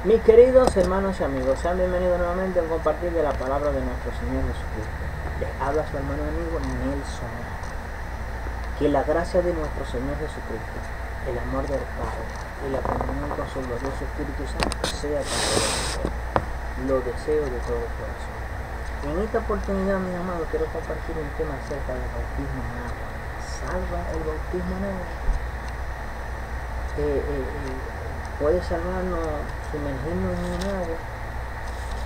Mis queridos hermanos y amigos, sean bienvenidos nuevamente a un compartir de la palabra de nuestro Señor Jesucristo. Les habla su hermano y amigo Nelson. Que la gracia de nuestro Señor Jesucristo, el amor del Padre y la comunión con su glorioso Espíritu Santo sea con todos. Lo deseo de todo corazón. En esta oportunidad, mis amados, quiero compartir un tema acerca del bautismo en agua. ¿Salva el bautismo en agua? ¿Puede salvarnos sumergirnos en un agua?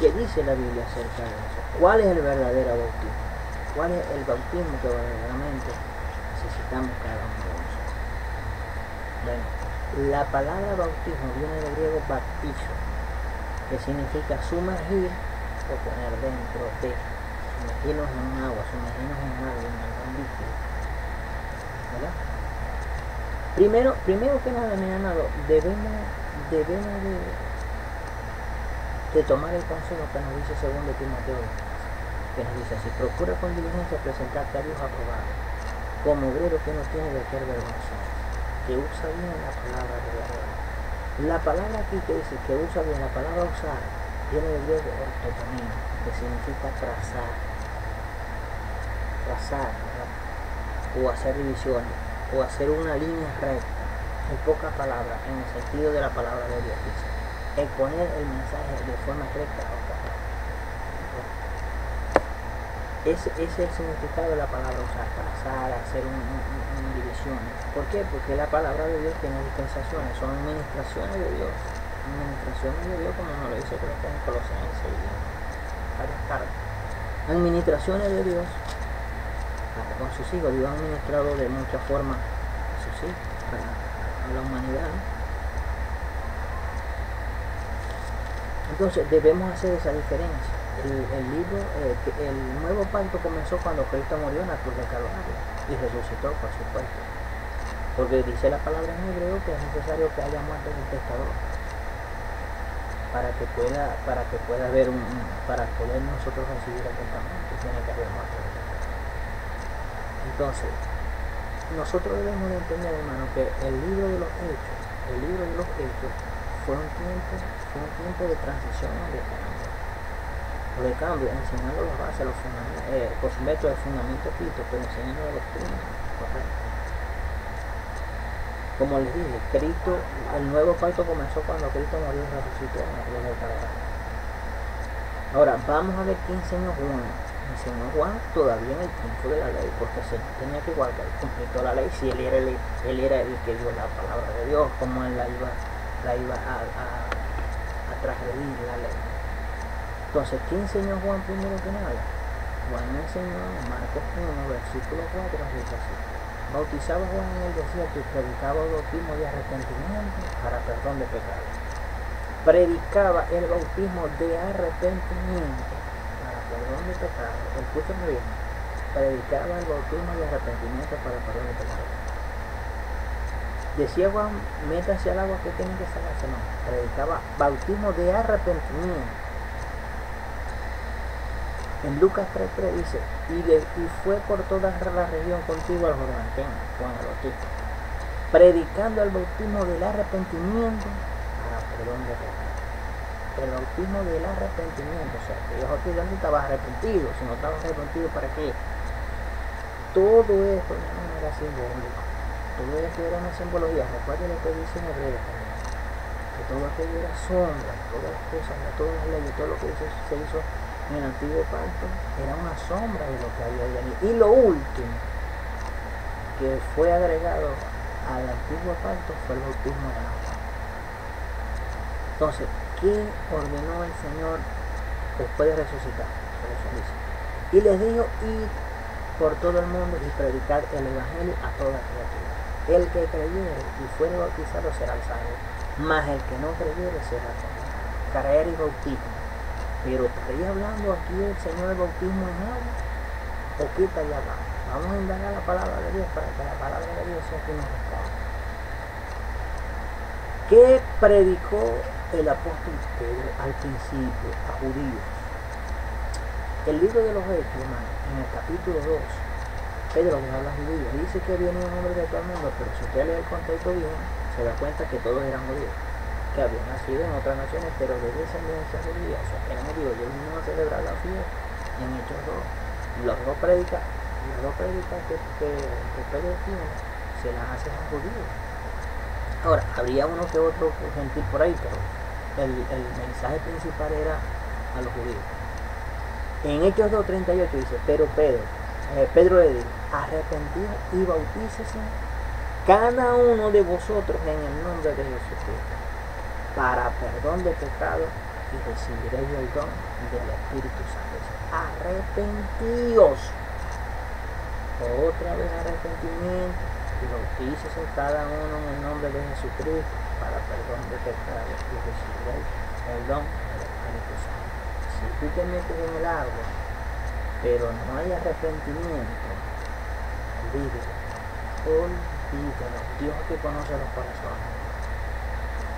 ¿Qué dice la Biblia acerca de eso? ¿Cuál es el verdadero bautismo? ¿Cuál es el bautismo que verdaderamente necesitamos cada uno de nosotros? Bueno, la palabra bautismo viene del griego baptizo, que significa sumergir o poner dentro de, sumergirnos en agua, sumergirnos en algo, en algún líquido, ¿verdad? Primero que nada, mi amado, debemos de tomar el consejo que nos dice 2 Timoteo, que nos dice así: procura con diligencia presentarte a Dios aprobado, como obrero que no tiene de qué avergonzarse, que usa bien la palabra de la verdad. La palabra aquí que dice que usa bien, la palabra usar, viene del griego ortotomía, que significa trazar, ¿verdad? O hacer divisiones, o hacer una línea recta. En pocas palabras, en el sentido de la palabra de Dios, dice exponer el mensaje de forma recta o clara. Ese es el significado de la palabra usar, trazar, hacer una división. ¿Por qué? Porque la palabra de Dios tiene dispensaciones, son administraciones de Dios. Administraciones de Dios, como nos lo dice, creo que en Colosenses y en varias cartas. Administraciones de Dios con sus hijos. Dios ha administrado de muchas formas a sus hijos, a la humanidad. Entonces debemos hacer esa diferencia. El nuevo pacto comenzó cuando Cristo murió en la cruz de Calvario y resucitó, por supuesto, porque dice la palabra en hebreo que es necesario que haya muerto un pecador para que pueda haber para poder nosotros recibir el testamento, tiene que haber muerto un pecador. Entonces nosotros debemos de entender, hermano, que el libro de los hechos fue un tiempo de transición o de cambio, enseñando las bases, los fundamentos, por supuesto el fundamento Cristo, pero enseñando la doctrina correcta. Como les dije, Cristo, el nuevo pacto comenzó cuando Cristo murió y resucitó en la cruz del Calvario. Ahora vamos a ver qué enseñó Juan. Enseñó Juan todavía en el tiempo de la ley, porque se tenía que guardar, cumplir toda la ley. Si él era el que dio la palabra de Dios, como él la iba a transgredir la ley. Entonces, ¿qué enseñó Juan primero que nada? Juan enseñó en Marcos 1, versículo 4, dice así: bautizaba Juan en el desierto y predicaba el bautismo de arrepentimiento para perdón de pecados. Predicaba el bautismo de arrepentimiento para perdón de pecados. Escúchame bien. Predicaba el bautismo de arrepentimiento para perdón de pecados. Decía Juan, métase al agua que tiene que sacarse. No, predicaba bautismo de arrepentimiento. En Lucas 3:3 dice: y fue por toda la región contigua al Jordán, Juan el Bautista, predicando el bautismo del arrepentimiento para perdón de pecados. El bautismo del arrepentimiento, o sea, que Dios no estaba arrepentido, si no estaba arrepentido, ¿para qué? Todo esto no era simbólico. Todo esto era una simbología. Recuerden lo que dice en Hebreo también, que todo aquello era sombra, todas las cosas, todas las leyes, todo lo que se hizo en el antiguo pacto era una sombra de lo que había venido. Y lo último que fue agregado al antiguo pacto fue el bautismo de agua. Entonces, ¿qué ordenó el Señor después de resucitar? Eso dice: y les dijo: id por todo el mundo y predicar el evangelio a toda criatura. El que creyere y fuere bautizado será salvo, mas el que no creyere será condenado. Creer y bautismo. Pero ¿estaría hablando aquí el Señor del bautismo en agua? ¿O qué estaría hablando? Vamos a indagar la palabra de Dios para que la palabra de Dios sea quien nos responda. ¿Qué predicó el apóstol Pedro al principio a judíos? El libro de los Hechos, hermano, en el capítulo 2, Pedro le habla a judíos. Dice que viene un hombre de todo el mundo, pero si usted lee el contexto bien, se da cuenta que todos eran judíos. que habían nacido en otras naciones, pero de descendencia judía. O sea, eran judíos. Ellos vinieron a celebrar la fiesta en Hechos 2. Las dos predicas que Pedro tiene, se las hace a los judíos. Ahora, habría uno que otro gentil por ahí, pero el mensaje principal era a los judíos. En Hechos 2:38 dice, pero Pedro le dijo, arrepentidos y bautícese cada uno de vosotros en el nombre de Jesucristo para perdón de pecados y recibiréis el don del Espíritu Santo. Arrepentíos. Otra vez arrepentimiento y bautícese cada uno en el nombre de Jesucristo para perdón de pecados y recibiréis el don del Espíritu Santo. Si tú te metes en el agua pero no hay arrepentimiento, olvídalo. Dios que conoce los corazones.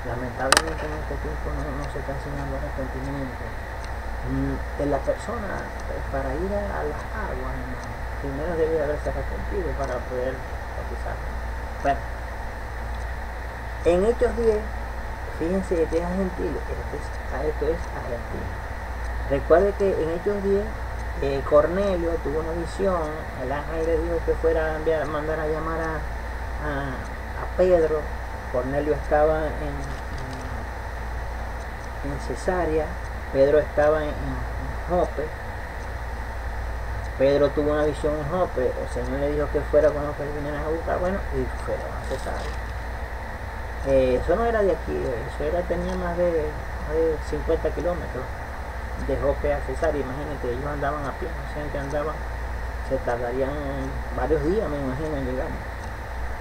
Lamentablemente en este tiempo no se está enseñando arrepentimiento. En la persona, para ir a las aguas, primero debe haberse arrepentido para poder bautizar. Bueno, en Hechos 10, fíjense, este es argentino, esto es argentino. Recuerde que en Hechos 10, Cornelio tuvo una visión, el ángel le dijo que fuera a mandar a llamar a Pedro. Cornelio estaba en Cesarea, Pedro estaba en Jope. Pedro tuvo una visión en Jope, el Señor le dijo que fuera cuando que vinieran a buscar, bueno, y fueron a Cesarea. Eso no era de aquí, tenía más de 50 kilómetros de Jope a Cesarea. Imagínate, ellos andaban a pie, no sé en qué andaban, se tardarían varios días, me imagino, en llegar.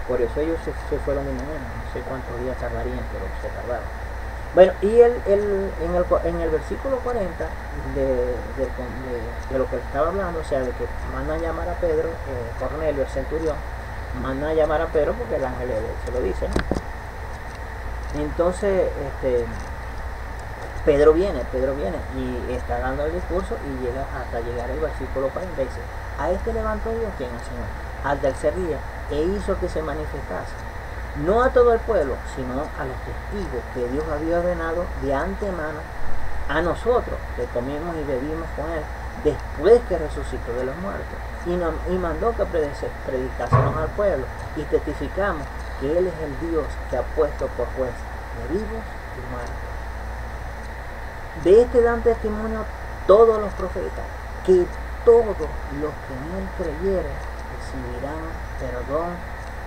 Por eso ellos se fueron de mañana, no sé cuántos días tardarían, pero se tardaron. Bueno, y en el versículo 40 de lo que le estaba hablando, o sea, de que mandan a llamar a Pedro, Cornelio, el centurión, mandan a llamar a Pedro porque el ángel se lo dice, ¿no? Entonces, Pedro viene y está dando el discurso y llega hasta llegar al versículo 40 y dice, a este levantó Dios, ¿quién? El Señor, al tercer día, e hizo que se manifestase, no a todo el pueblo, sino a los testigos que Dios había ordenado de antemano a nosotros, que comimos y bebimos con él, después que resucitó de los muertos, y mandó que predicásemos al pueblo, y testificamos que él es el Dios que ha puesto por juez de vivos y muertos. De este dan testimonio todos los profetas, que todos los que en él creyeren recibirán perdón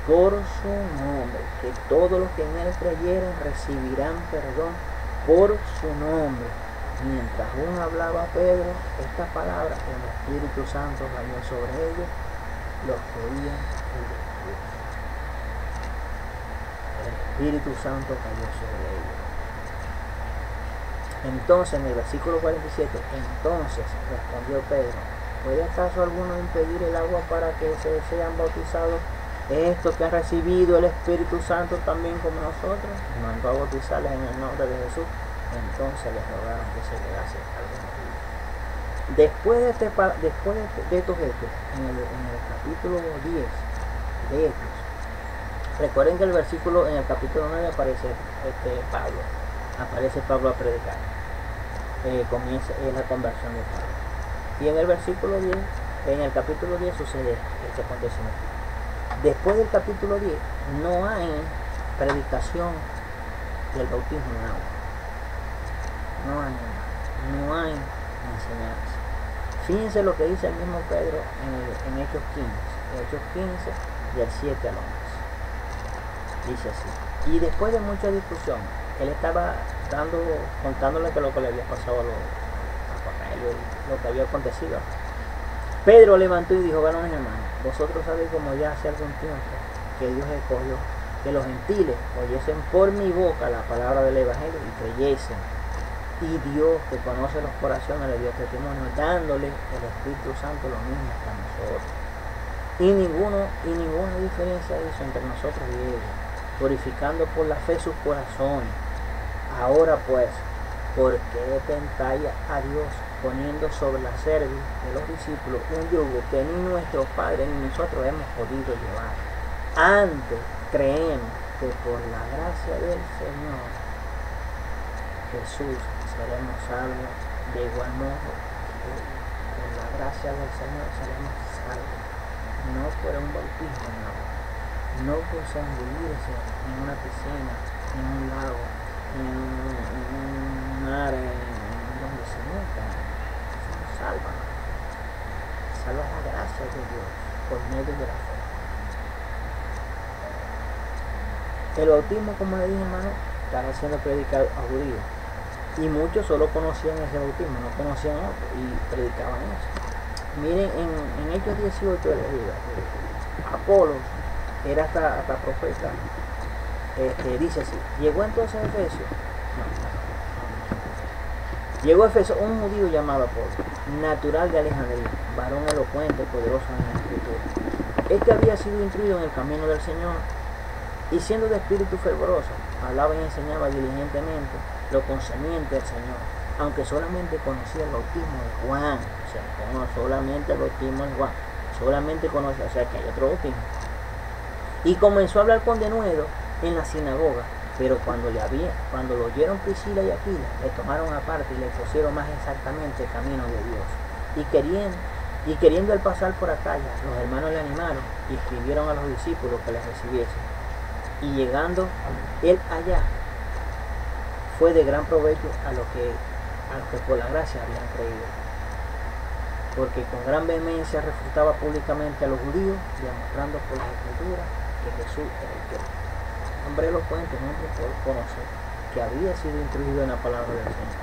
por su nombre, que todos los que en él creyeren recibirán perdón por su nombre. Mientras aún hablaba Pedro esta palabra, el Espíritu Santo cayó sobre ellos, los que oían el discurso. El Espíritu Santo cayó sobre ellos. Entonces, en el versículo 47, entonces respondió Pedro, ¿puede acaso alguno impedir el agua para que sean bautizados estos que han recibido el Espíritu Santo también como nosotros? Y mandó a bautizarles en el nombre de Jesús. Entonces les rogaron que se llegase algunos días. Después de estos hechos, en el capítulo 10 de Hechos, recuerden que en el capítulo 9 aparece Pablo a predicar. Comienza la conversión de Pablo. Y en el capítulo 10 sucede este acontecimiento. Después del capítulo 10 no hay predicación del bautismo en agua. No hay enseñanza. Fíjense lo que dice el mismo Pedro en Hechos 15, del 7 al 11. Dice así: y después de mucha discusión, él estaba contándole que lo que le había pasado a Cornelio, lo que había acontecido. Pedro levantó y dijo: varones hermanos, vosotros sabéis como ya hace algún tiempo que Dios escogió que los gentiles oyesen por mi boca la palabra del evangelio y creyesen. Y Dios, que conoce los corazones, le dio testimonio, dándole el Espíritu Santo lo mismo que a nosotros. Y ninguna diferencia hizo entre nosotros y ellos, purificando por la fe sus corazones. Ahora pues, ¿por qué tentáis a Dios, poniendo sobre la cerviz de los discípulos un yugo que ni nuestro Padre ni nosotros hemos podido llevar? Antes creemos que por la gracia del Señor Jesús seremos salvos de igual modo que por la gracia del Señor seremos salvos, no por un bautismo en agua, no por zambullirse en una piscina, en un lago, en un mar donde se metan. Salva la gracia de Dios por medio de la fe. El bautismo, como le dije, hermano, estaba siendo predicado a judíos y muchos solo conocían ese bautismo, no conocían otro y predicaban eso. Miren en Hechos 18 Apolos era hasta profeta, dice así: llegó entonces a Efesio, llegó a Efeso un judío llamado Apolo, natural de Alejandría, varón elocuente, poderoso en la escritura. Este había sido instruido en el camino del Señor, y siendo de espíritu fervoroso, hablaba y enseñaba diligentemente lo concerniente al Señor, aunque solamente conocía el bautismo de Juan. O sea, como solamente el bautismo de Juan, solamente conocía, o sea que hay otro bautismo. Y comenzó a hablar con denuedo en la sinagoga, pero cuando lo oyeron Priscila y Aquila, le tomaron aparte y le pusieron más exactamente el camino de Dios. Y queriendo él pasar por Acaya, los hermanos le animaron y escribieron a los discípulos que les recibiesen. Y llegando él allá, fue de gran provecho a los que por la gracia habían creído, porque con gran vehemencia refutaba públicamente a los judíos, demostrando por las escrituras que Jesús era el Cristo. Hombre elocuente, un hombre por conocer, que había sido instruido en la palabra del Señor,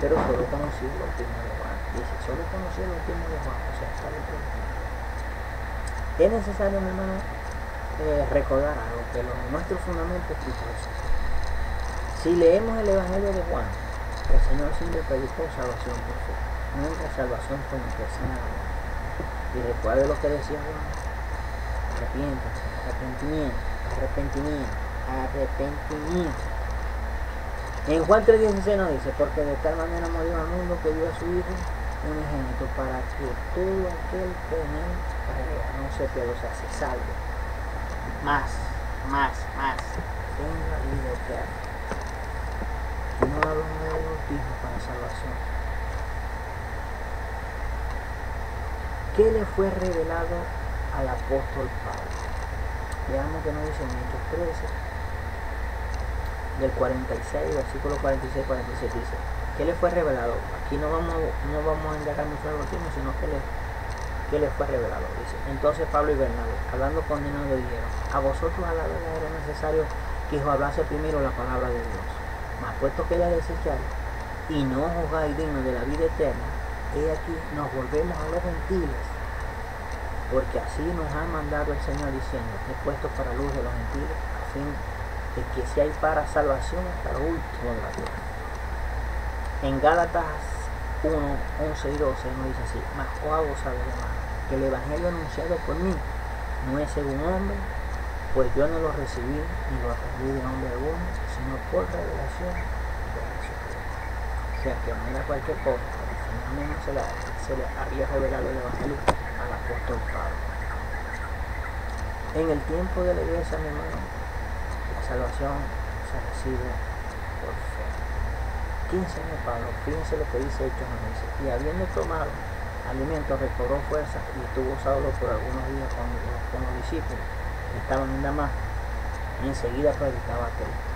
pero solo conoció el bautismo de Juan. Dice, solo conoció el bautismo de Juan, o sea, está dentro de ti. Es necesario, mi hermano, recordar algo, que nuestro fundamento es Cristo. Si leemos el Evangelio de Juan, el Señor siempre predicó salvación por fe, nunca salvación por impresión. Y recuerde lo que decía Juan: arrepentimiento. En Juan 3:16 nos dice: porque de tal manera amó Dios al mundo que dio a su Hijo unigénito, para que todo aquel que en él crea no se pierda, o sea, se salve. Más, tenga vida eterna. No hablamos de bautismo para salvación. ¿Qué le fue revelado al apóstol Pablo? Veamos que nos dice en Hechos 13, del 46, versículo 46-47, dice: ¿qué le fue revelado? Aquí no vamos a indagar mucho en el bautismo, sino que le fue revelado. Dice: entonces Pablo y Bernabé, hablando con ellos, le dijeron: a vosotros a la verdad era necesario que os hablase primero la palabra de Dios. Mas puesto que la desecháis y no os juzgáis dignos de la vida eterna, he aquí nos volvemos a los gentiles, porque así nos ha mandado el Señor diciendo: he puesto para luz de los gentiles, a fin de que seáis para salvación hasta lo último de la tierra. En Gálatas 1:11 y 12 nos dice así: mas os hago saber, hermano, que el evangelio anunciado por mí no es según hombre, pues yo no lo recibí ni lo aprendí de hombre alguno, sino por revelación de Jesucristo. O sea que no era cualquier cosa, el Señor mismo se le había revelado el evangelio al apóstol Pablo. En el tiempo de la iglesia, mi hermano, la salvación se recibe por fe. ¿Quién enseñó Pablo? Fíjense lo que dice Hechos 9. Y habiendo tomado alimento, recobró fuerza y estuvo solo por algunos días con los discípulos que estaban en Damasco, y enseguida predicaba a Cristo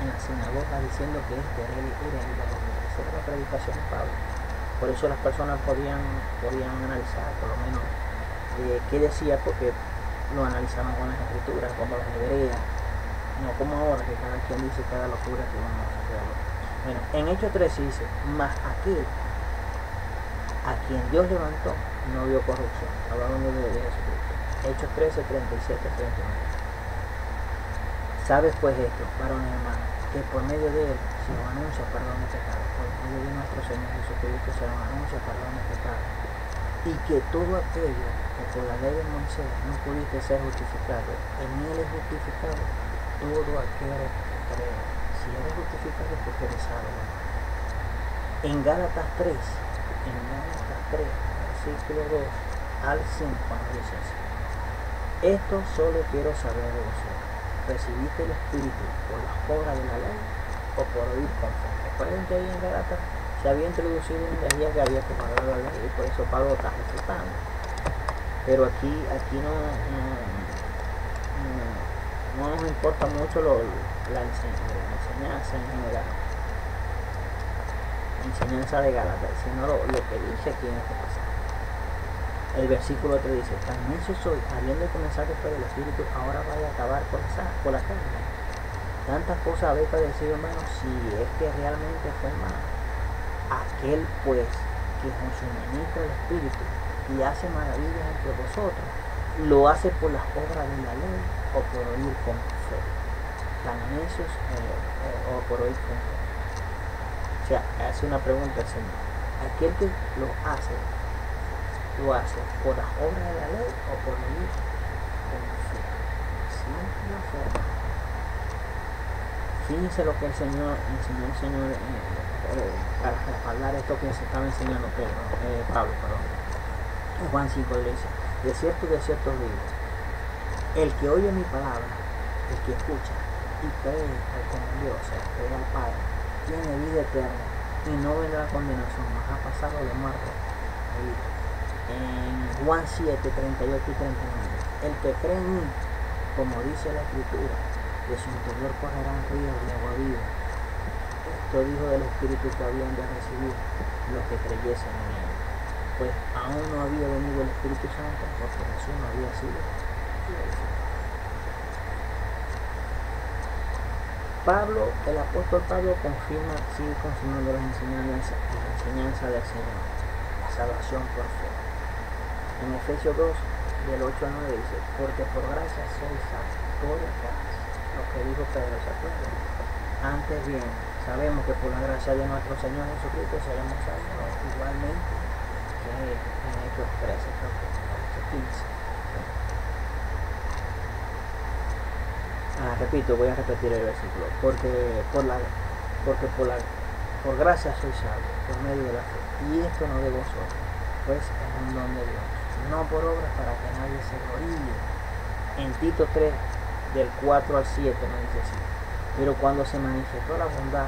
en la sinagoga, diciendo que este era el Galileo. Esa era la predicación de Pablo. Por eso las personas podían analizar por lo menos qué decía, porque lo analizaban con las escrituras, como las hebreas, no como ahora que cada quien dice cada locura que uno hace. Bueno, en Hechos 13 dice: mas aquel a quien Dios levantó no vio corrupción. Hablando de Jesucristo. Hechos 13, 37, 39. ¿Sabes pues esto, varones hermanos, que por medio de él se nos anuncia perdón de pecados? Por medio de nuestro Señor Jesucristo se nos anuncia perdón de pecados. Y que todo aquello que por la ley de Moisés no pudiste ser justificado, en él es justificado todo aquel que cree. Si eres justificado es porque eres salvo. En Gálatas 3, versículo 2 al 5, nos dice así: esto solo quiero saber de vosotros: ¿recibiste el Espíritu por las obras de la ley o por oír con fe. Recuerden que ahí en Gálatas se había introducido una herejía que había que guardar la ley, y por eso Pablo está refutando. Pero aquí no nos importa mucho la enseñanza en general, la enseñanza de Gálatas, sino lo que dice aquí en este pasaje. El versículo 3 dice: tan necio soy, habiendo comenzado por el Espíritu, ahora vaya a acabar por la carne. Tantas cosas habéis padecido, hermanos, si es que realmente fue malo. Aquel pues que con su ministra el Espíritu y hace maravillas entre vosotros, lo hace por las obras de la ley o por oír con fe. Tan necios o por oír con fe. O sea, hace una pregunta al Señor: aquel que lo hace por las obras de la ley o por oír con fe. Siempre la fe. Fíjense lo que el Señor enseñó para respaldar esto que se estaba enseñando Pablo. En Juan 5 le dice: de cierto os digo, el que oye mi palabra, el que escucha y cree al que me envió, o sea, cree al Padre, tiene vida eterna y no vendrá condenación, mas ha pasado de muerte a vida. En Juan 7, 38 y 39, el que cree en mí, como dice la Escritura, de su interior correrán ríos de agua viva. Esto dijo del Espíritu que habían de recibir los que creyesen en él, pues aún no había venido el Espíritu Santo, porque Jesús no había sido glorificado. El apóstol Pablo sigue confirmando la enseñanza del Señor, la salvación por fe. En Efesios 2, del 8 al 9 dice: porque por gracia sois salvos, por gracia. Lo que dijo Pedro, ¿se acuerdan? Antes bien, sabemos que por la gracia de nuestro Señor Jesucristo seremos salvos igualmente, que en Hechos 13, creo que 15. Repito, voy a repetir el versículo: porque por gracia sois salvos, por medio de la fe, y esto no de vosotros, pues es un don de Dios, no por obras, para que nadie se gloríe. En Tito 3, del 4 al 7 nos dice así: pero cuando se manifestó la bondad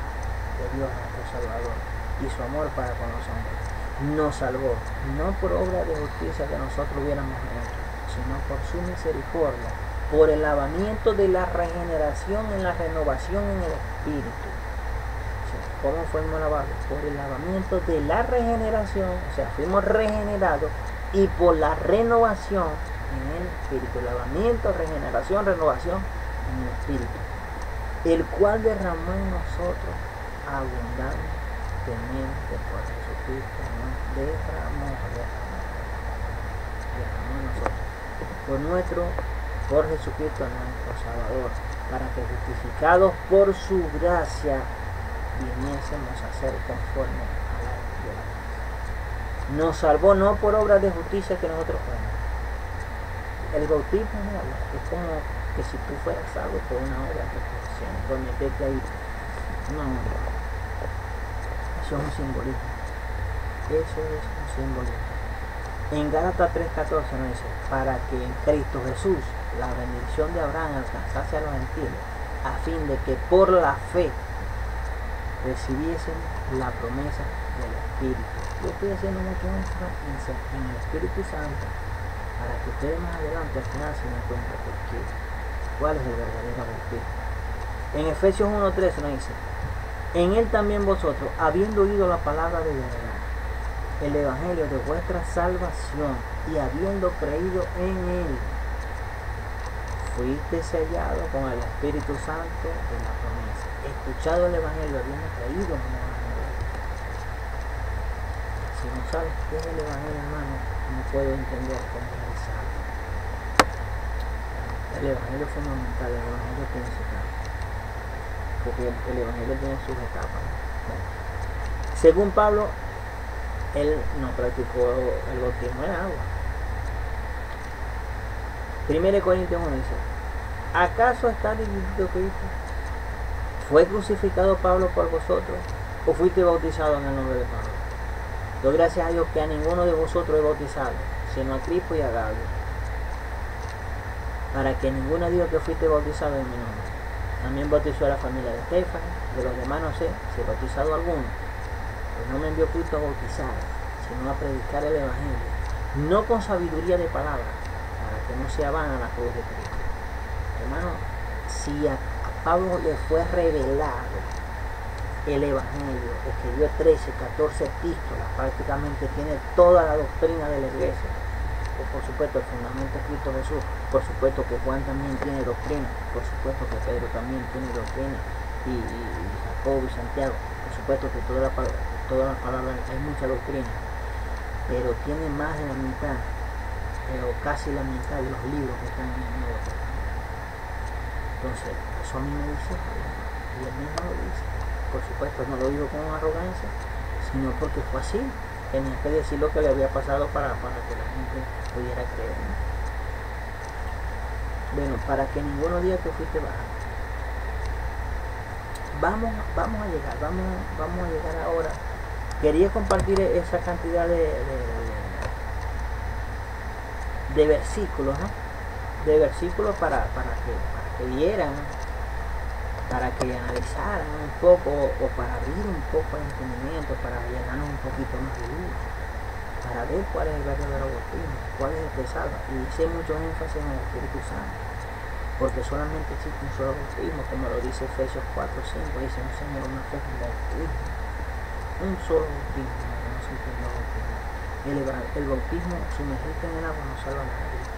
de Dios nuestro Salvador y su amor para con los hombres, nos salvó, no por obra de justicia que nosotros hubiéramos hecho, sino por su misericordia, por el lavamiento de la regeneración en la renovación en el Espíritu. O sea, ¿cómo fuimos lavados? Por el lavamiento de la regeneración, o sea, fuimos regenerados, y por la renovación en el Espíritu. Lavamiento, regeneración, renovación en el Espíritu, el cual derramó en nosotros abundantemente por Jesucristo. Derramó en nosotros por Jesucristo nuestro Salvador, para que justificados por su gracia viniésemos a ser conforme a la gracia. Nos salvó no por obras de justicia que nosotros fuimos. El bautismo es como que si tú fueras salvo por una obra que por meterte ahí. No, eso es un simbolismo. Eso es un simbolismo. En Gálatas 3:14 nos dice: para que en Cristo Jesús la bendición de Abraham alcanzase a los gentiles, a fin de que por la fe recibiesen la promesa del Espíritu. Yo estoy haciendo mucho énfasis en el Espíritu Santo, para que ustedes más adelante al final se den cuenta de cuál es el verdadero bautismo. En Efesios 1:13 nos dice: en él también vosotros, habiendo oído la palabra de verdad, el evangelio de vuestra salvación, y habiendo creído en él, fuiste sellado con el Espíritu Santo de la promesa. Escuchado el evangelio, habiendo creído en el evangelio. Si no sabes qué es el evangelio, hermano, no puedo entender cómo es salvo. El evangelio es fundamental, el evangelio tiene su etapa, porque el evangelio tiene sus etapas. Bueno, según Pablo, él no practicó el bautismo en agua. 1 Corintios 1 dice: ¿acaso está dividido Cristo? ¿Fue crucificado Pablo por vosotros, o fuiste bautizado en el nombre de Pablo? Doy gracias a Dios que a ninguno de vosotros he bautizado, sino a Crispo y a Gabio, para que ninguno diga que fuiste bautizado en mi nombre. También bautizó a la familia de Esteban. De los demás no sé si he bautizado a alguno. Pues no me envió Cristo a bautizar, sino a predicar el Evangelio, no con sabiduría de palabra, para que no se vana la cruz de Cristo. Hermano, si a Pablo le fue revelado el Evangelio, escribió 13, 14 epístolas, prácticamente tiene toda la doctrina de la iglesia. Por supuesto, el fundamento es Cristo Jesús. Por supuesto que Juan también tiene doctrina. Por supuesto que Pedro también tiene doctrina. Y Jacobo y Santiago. Por supuesto que todas las palabras, hay mucha doctrina. Pero tiene más de la mitad, o casi la mitad de los libros que están en el Nuevo Testamento. Entonces, eso a mí me dice, y él mismo lo dice. Por supuesto, no lo digo con arrogancia, sino porque fue así. Tenía que decir lo que le había pasado para que la gente pudiera creer, ¿no? Bueno, para que ninguno diga que fuiste bajado. Vamos a llegar ahora. Quería compartir esa cantidad de versículos, ¿no? De versículos para que vieran, para que analizaran un poco, o para abrir un poco el entendimiento, para llenarnos un poquito más de luz, para ver cuál es el verdadero bautismo, cuál es el que salva. Y hice mucho énfasis en el Espíritu Santo, porque solamente existe un solo bautismo, como lo dice Efesios 4:5, dice un Señor, una fe, un bautismo, un solo bautismo, no existe un bautismo. El bautismo sumergirte en el agua no salva a nadie.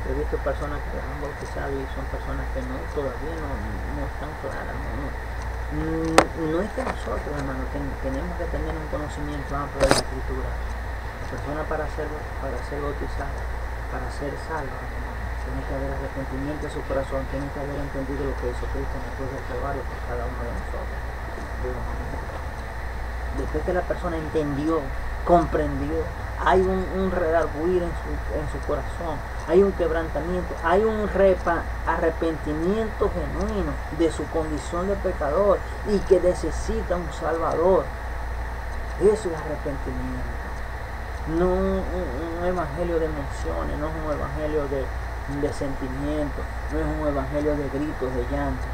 He visto personas que las han bautizado y son personas que todavía no están claras. No es que nosotros, hermano, tenemos que tener un conocimiento amplio de la Escritura. La persona para ser bautizada, para ser salva, tiene que haber arrepentimiento en su corazón, tiene que haber entendido lo que hizo Cristo en la cruz del Calvario por cada uno de nosotros. Después que la persona entendió, comprendió, hay un redarguir en su corazón, hay un quebrantamiento, hay un arrepentimiento genuino de su condición de pecador y que necesita un Salvador. Eso es arrepentimiento. No un evangelio de emociones, no es un evangelio de sentimientos, no es un evangelio de gritos, de llanto.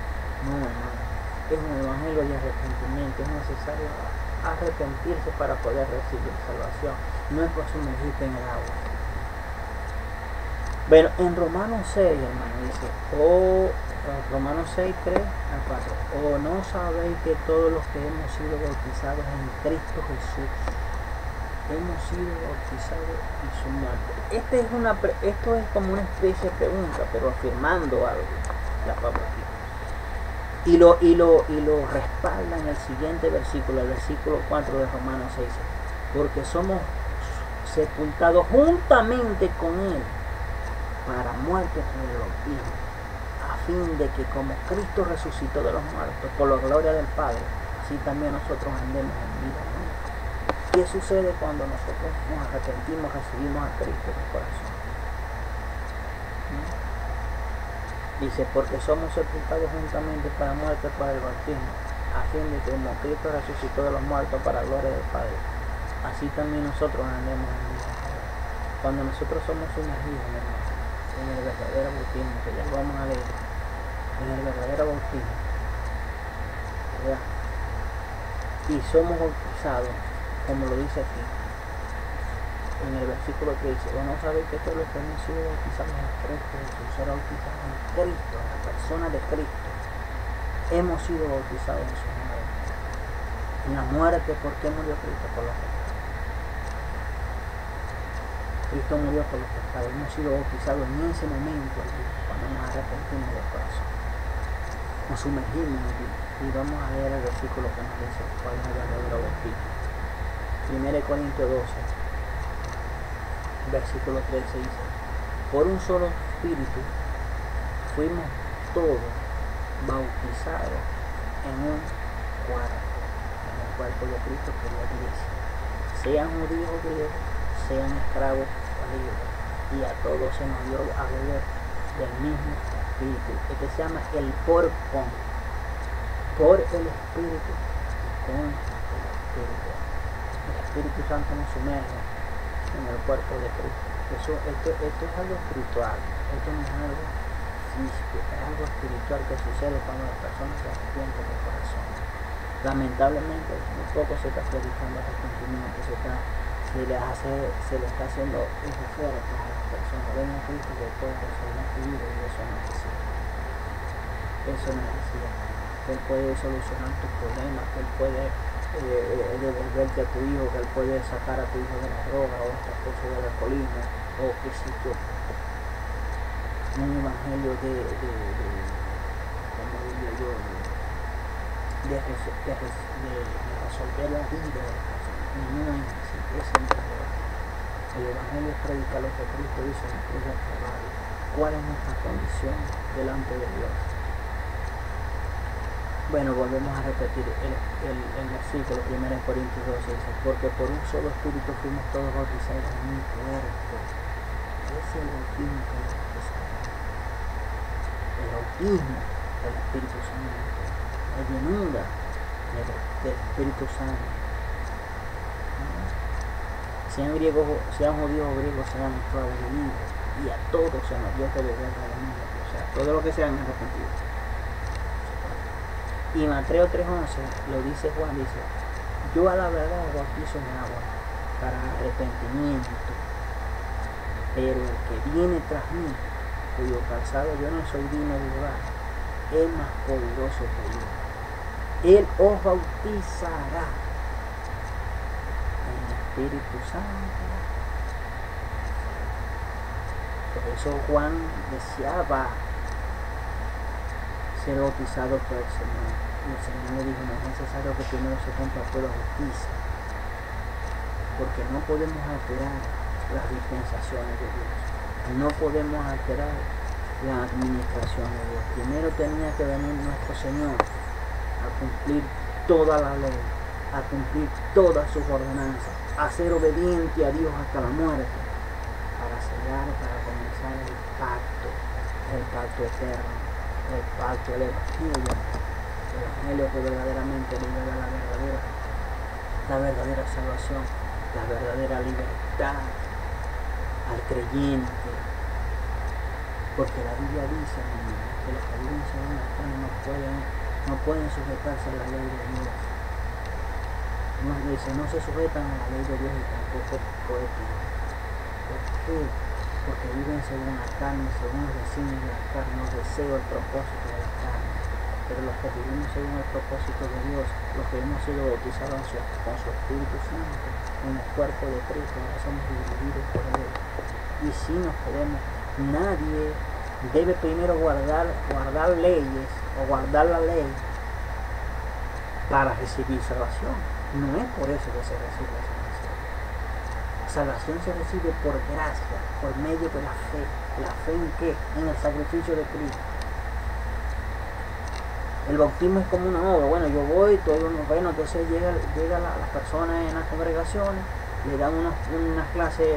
No, hermano, es un evangelio de arrepentimiento. Es necesario arrepentirse para poder recibir salvación. No es por sumergirte en el agua. Bueno, en Romanos 6, hermano, dice, Romanos 6, 3 al 4, no sabéis que todos los que hemos sido bautizados en Cristo Jesús, hemos sido bautizados en su muerte. Esto es como una especie de pregunta, pero afirmando algo, la palabra. Y lo respalda en el siguiente versículo, el versículo 4 de Romanos 6, porque somos sepultados juntamente con Él para muerte por el bautismo, a fin de que como Cristo resucitó de los muertos por la gloria del Padre, así también nosotros andemos en vida, ¿no? ¿Qué sucede cuando nosotros nos arrepentimos, recibimos a Cristo en el corazón? ¿No? Dice, porque somos sepultados juntamente para muerte por el bautismo, a fin de que como Cristo resucitó de los muertos para la gloria del Padre, así también nosotros andemos en vida. Cuando nosotros somos sumergidos, hermano, en el verdadero bautismo, que ya lo vamos a leer, en el verdadero bautismo, ¿verdad? Y somos bautizados, como lo dice aquí, en el versículo que dice, no sabéis que todos los que hemos sido bautizados en Cristo Jesús, ser bautizados en Cristo, en la persona de Cristo, hemos sido bautizados en su muerte. En la muerte, ¿por qué murió Cristo? Por los pecados. Cristo murió por los pecados. Hemos sido bautizados en ese momento allí, cuando nos arrepentimos del corazón. Nos sumergimos allí. Y vamos a leer el versículo que nos dice cuál es el verdadero bautismo. 1 Corintios 12, versículo 13 dice, por un solo espíritu fuimos todos bautizados en un cuerpo, en el cuerpo de Cristo, que es la iglesia, sean judíos o griegos, sean esclavos o libres, y a todos se nos dio a beber del mismo espíritu, que se llama el por el espíritu y con el espíritu. El Espíritu Santo nos sumerge en el cuerpo de Cristo. Esto es algo espiritual, esto no es algo físico, es algo espiritual que sucede cuando la persona se arrepiente de corazón. Lamentablemente muy poco se está predicando arrepentimiento, se le está haciendo ofertas a las personas. Ven a Cristo que puede resolver tu vida, y eso no es así. Eso no es así. Él puede solucionar tus problemas, que Él puede devolverte a tu hijo, que Él puede sacar a tu hijo de la droga o a tu esposo del alcoholismo, o qué sé yo. Un evangelio como diría yo, de resolver la vida de las personas. Y no es así, es el evangelio es predicar lo que Cristo hizo en la cruz del Calvario. ¿Cuál es nuestra condición delante de Dios? Bueno, volvemos a repetir el versículo 1 Corintios 12 dice, porque por un solo espíritu fuimos todos bautizados en un cuerpo. Ese es el bautismo que es necesario. El bautismo del Espíritu Santo, la llenura del Espíritu Santo. Sean griegos, sean judíos o griegos, sean esclavos o libres, y a todos sean los dioses de guerra del mundo, o sea, todo lo que sean arrepentidos. Y Mateo 3:11 lo dice Juan, dice, yo a la verdad bautizo en agua para arrepentimiento, pero el que viene tras mí, cuyo calzado yo no soy digno de llevar, es más poderoso que yo. Él os bautizará en el Espíritu Santo. Por eso Juan deseaba ser bautizado por el Señor. Y el Señor le dijo, no es necesario que primero se cumpla toda la justicia, porque no podemos alterar las dispensaciones de Dios, no podemos alterar la administración de Dios. Primero tenía que venir nuestro Señor a cumplir toda la ley, a cumplir todas sus ordenanzas, a ser obediente a Dios hasta la muerte, para sellar, para comenzar el pacto eterno, el pacto del evangelio que verdaderamente libera la verdadera salvación, la verdadera libertad al creyente. Porque la Biblia dice, que los que viven según la carne no pueden sujetarse a la ley de Dios. No se sujetan a la ley de Dios y tampoco pueden. ¿Por qué? Porque viven según la carne, según los designios de la carne, los deseos, el propósito de la carne. Pero los que vivimos según el propósito de Dios, los que hemos sido bautizados con su Espíritu Santo, en el cuerpo de Cristo, ahora somos dirigidos por Él. Y si nos podemos, nadie debe primero guardar leyes o guardar la ley para recibir salvación. No es por eso que se recibe la salvación. Salvación se recibe por gracia, por medio de la fe. ¿La fe en qué? En el sacrificio de Cristo. El bautismo es como una obra. Bueno, yo voy, entonces llega las personas en las congregaciones, le dan unas clases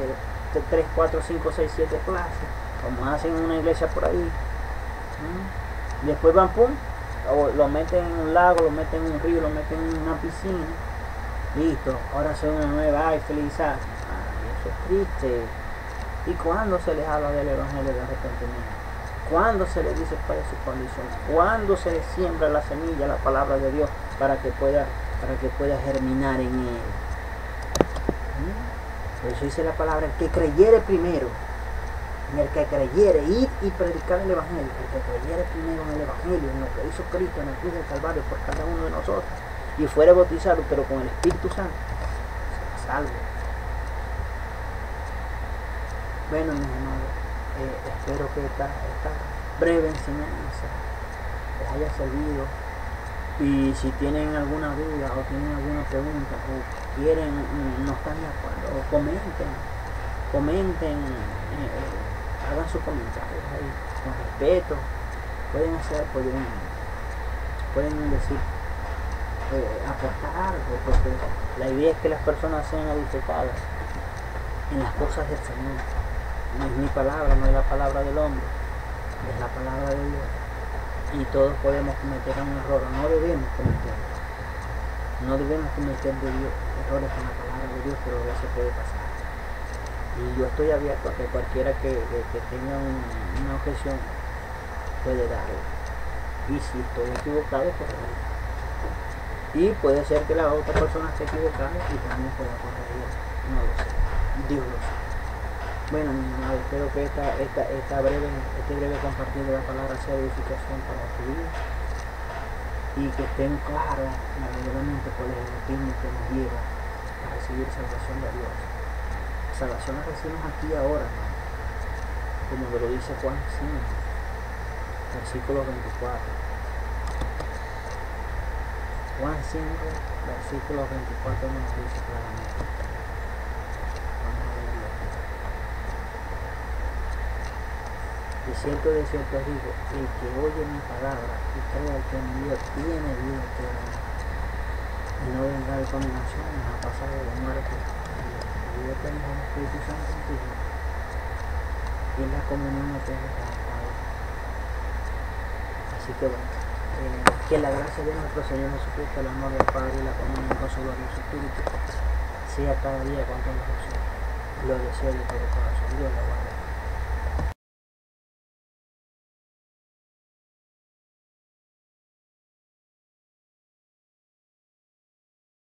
de 3, 4, 5, 6, 7 clases, como hacen en una iglesia por ahí. Y después van, pum, o lo meten en un lago, lo meten en un río, lo meten en una piscina. Listo, ahora soy una nueva felicidad. Eso es triste. ¿Y cuándo se les habla del evangelio de arrepentimiento? ¿Cuándo se les dice cuál es su condición? ¿Cuándo se les siembra la semilla, la palabra de Dios, para que pueda germinar en él? Por eso dice la palabra, el que creyere primero, en el que creyere, ir y predicar el evangelio, el que creyere primero en el evangelio, en lo que hizo Cristo en la cruz del Calvario por cada uno de nosotros, y fuera bautizado, pero con el Espíritu Santo, será salvo. Bueno, mis hermanos, espero que esta breve enseñanza les haya servido, y si tienen alguna duda o tienen alguna pregunta o quieren, no están de acuerdo, comenten, hagan sus comentarios ahí con respeto. Pueden decir, aportar algo, porque la idea es que las personas sean edificadas en las cosas del Señor. No es mi palabra, no es la palabra del hombre, es la palabra de Dios. Y todos podemos cometer un error, no debemos cometer errores con la palabra de Dios, pero eso puede pasar. Y yo estoy abierto a que cualquiera que tenga una objeción puede darla. Y si estoy equivocado, corregir. Y puede ser que la otra persona esté equivocada y también pueda corregir. No lo sé. Dios lo sabe. Bueno, mi amado, espero que este breve compartir de la palabra sea edificación para tu vida y que estén claros verdaderamente cuál es el motivo que nos lleva a recibir salvación de Dios. Salvación la recibimos aquí y ahora, hermano, como lo dice Juan 5, versículo 24. Juan 5, versículo 24 nos dice claramente. Vamos a verlo. De cierto os digo, el que oye mi palabra y crea que en Dios tiene vida eterna y no vendrá de condenación, nos ha pasado de muerte y vida eterna es el Espíritu Santo en ti y es la comunión eterna con el Padre. Así que bueno, que la gracia de nuestro Señor Jesucristo, el amor del Padre y la comunión con su glorioso Espíritu sea cada día con todos nosotros. Lo deseo de todo corazón. Dios lo guarde.